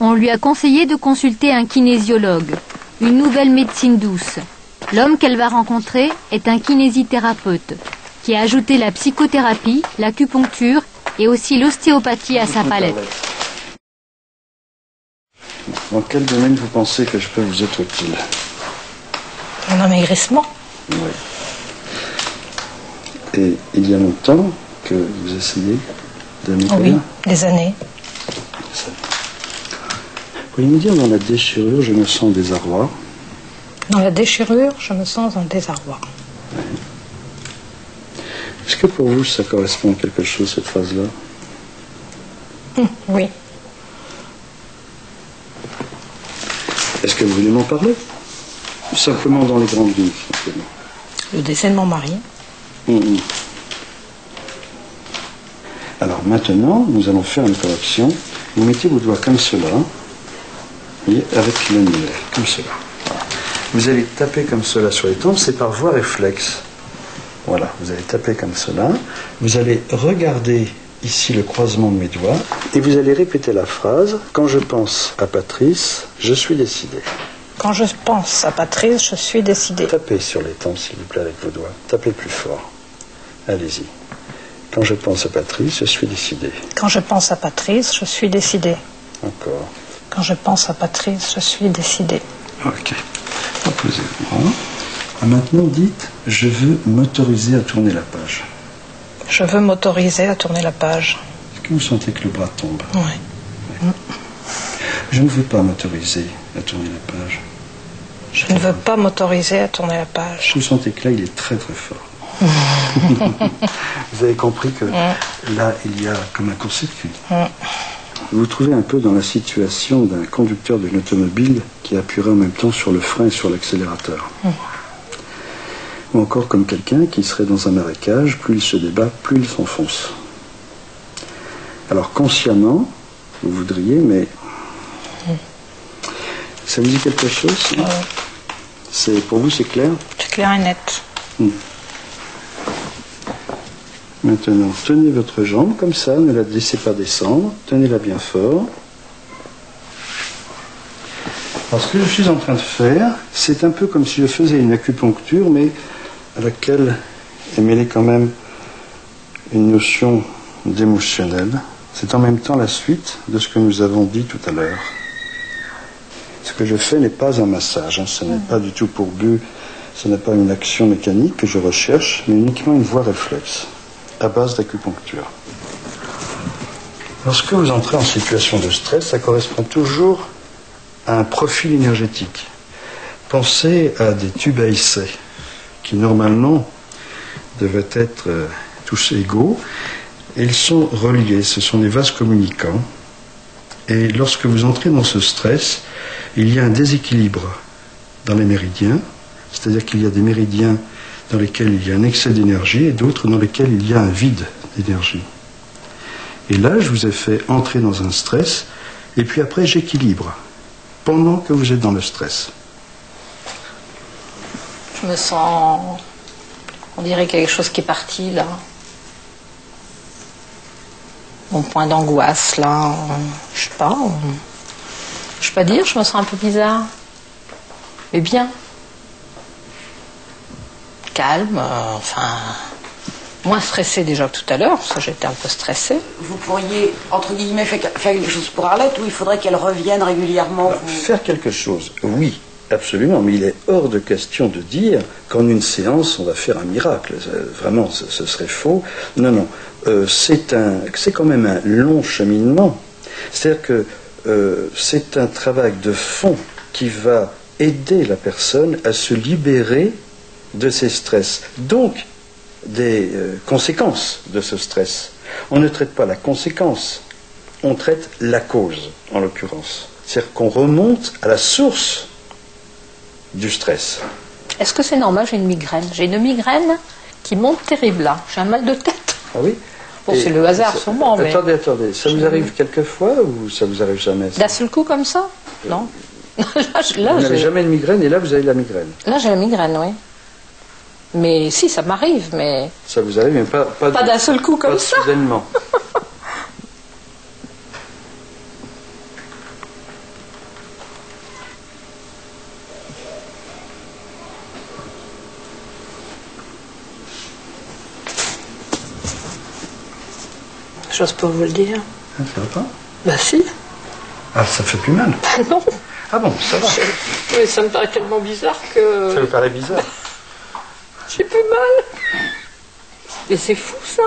on lui a conseillé de consulter un kinésiologue, une nouvelle médecine douce. L'homme qu'elle va rencontrer est un kinésithérapeute qui a ajouté la psychothérapie, l'acupuncture et aussi l'ostéopathie à sa palette. Dans quel domaine vous pensez que je peux vous être utile? Un amaigrissement. Oui. Et il y a longtemps que vous essayez d'amaigrir? Oui, des années. Pourriez me dire, dans la déchirure, je me sens en désarroi? Dans la déchirure, je me sens en désarroi. Oui. Est-ce que pour vous, ça correspond à quelque chose, cette phrase-là? Oui. Est-ce que vous voulez m'en parler? Simplement dans les grandes lignes, simplement. Le décès de mon mari. Alors maintenant, nous allons faire une correction. Vous mettez vos doigts comme cela, et avec l'annulaire, comme cela. Voilà. Vous allez taper comme cela sur les tempes, c'est par voie réflexe. Voilà, vous allez taper comme cela. Vous allez regarder ici le croisement de mes doigts, et vous allez répéter la phrase « Quand je pense à Patrice, je suis décidé ». Quand je pense à Patrice, je suis décidé. Tapez sur les tempes, s'il vous plaît, avec vos doigts. Tapez plus fort. Allez-y. Quand je pense à Patrice, je suis décidé. Quand je pense à Patrice, je suis décidé. Encore. Quand je pense à Patrice, je suis décidé. Ok. Reposez-vous. Maintenant, dites « Je veux m'autoriser à tourner la page ». Je veux m'autoriser à tourner la page. Est-ce que vous sentez que le bras tombe? Oui. Oui. Je ne veux pas m'autoriser à tourner la page. Je ne veux pas m'autoriser à tourner la page. Vous sentez que là, il est très très fort. Vous avez compris que là, il y a comme un court-circuit. Vous vous trouvez un peu dans la situation d'un conducteur d'une automobile qui appuierait en même temps sur le frein et sur l'accélérateur. Ou encore comme quelqu'un qui serait dans un marécage, plus il se débat, plus il s'enfonce. Alors consciemment, vous voudriez, mais ça vous dit quelque chose? Pour vous, c'est clair? C'est clair et net. Maintenant, tenez votre jambe comme ça, ne la laissez pas descendre, tenez-la bien fort. Alors, ce que je suis en train de faire, c'est un peu comme si je faisais une acupuncture, mais à laquelle est mêlée quand même une notion d'émotionnel. C'est en même temps la suite de ce que nous avons dit tout à l'heure. Ce que je fais n'est pas un massage, ce n'est pas du tout pour but, ce n'est pas une action mécanique que je recherche, mais uniquement une voie réflexe, à base d'acupuncture. Lorsque vous entrez en situation de stress, ça correspond toujours à un profil énergétique. Pensez à des tubes à essai, qui normalement devaient être tous égaux, et ils sont reliés, ce sont des vases communicants. Et lorsque vous entrez dans ce stress, il y a un déséquilibre dans les méridiens, c'est-à-dire qu'il y a des méridiens dans lesquels il y a un excès d'énergie et d'autres dans lesquels il y a un vide d'énergie. Et là, je vous ai fait entrer dans un stress, et puis après, j'équilibre, pendant que vous êtes dans le stress. Je me sens... On dirait quelque chose qui est parti, là. Mon point d'angoisse, là. Je sais pas. Je peux pas dire, je me sens un peu bizarre. Mais bien. Calme, enfin... Moins stressée déjà que tout à l'heure, parce que j'étais un peu stressée. Vous pourriez, entre guillemets, faire quelque chose pour Arlette, ou il faudrait qu'elle revienne régulièrement? Faire quelque chose, oui, absolument, mais il est hors de question de dire qu'en une séance, on va faire un miracle. Vraiment, ce serait faux. Non, non, c'est quand même un long cheminement. C'est-à-dire que c'est un travail de fond qui va aider la personne à se libérer de ses stress. Donc, des conséquences de ce stress. On ne traite pas la conséquence, on traite la cause, en l'occurrence. C'est-à-dire qu'on remonte à la source du stress. Est-ce que c'est normal? J'ai une migraine. J'ai une migraine qui monte terrible, là. J'ai un mal de tête. Ah oui? Bon, c'est le hasard, sûrement, mais... Attendez, ça vous arrive quelquefois ou ça vous arrive jamais? D'un seul coup, comme ça? Non. Vous n'avez jamais de migraine et là, vous avez la migraine? Là, j'ai la migraine, oui. Mais si, ça m'arrive, mais... Ça vous arrive, mais pas d'un seul coup comme ça. Soudainement. J'ose pas vous le dire. Ça va pas? Bah si. Ah, ça fait plus mal. Bah non. Ah bon, ça va. Oui, ça me paraît tellement bizarre que... Ça vous paraît bizarre? J'ai plus mal. Mais c'est fou ça.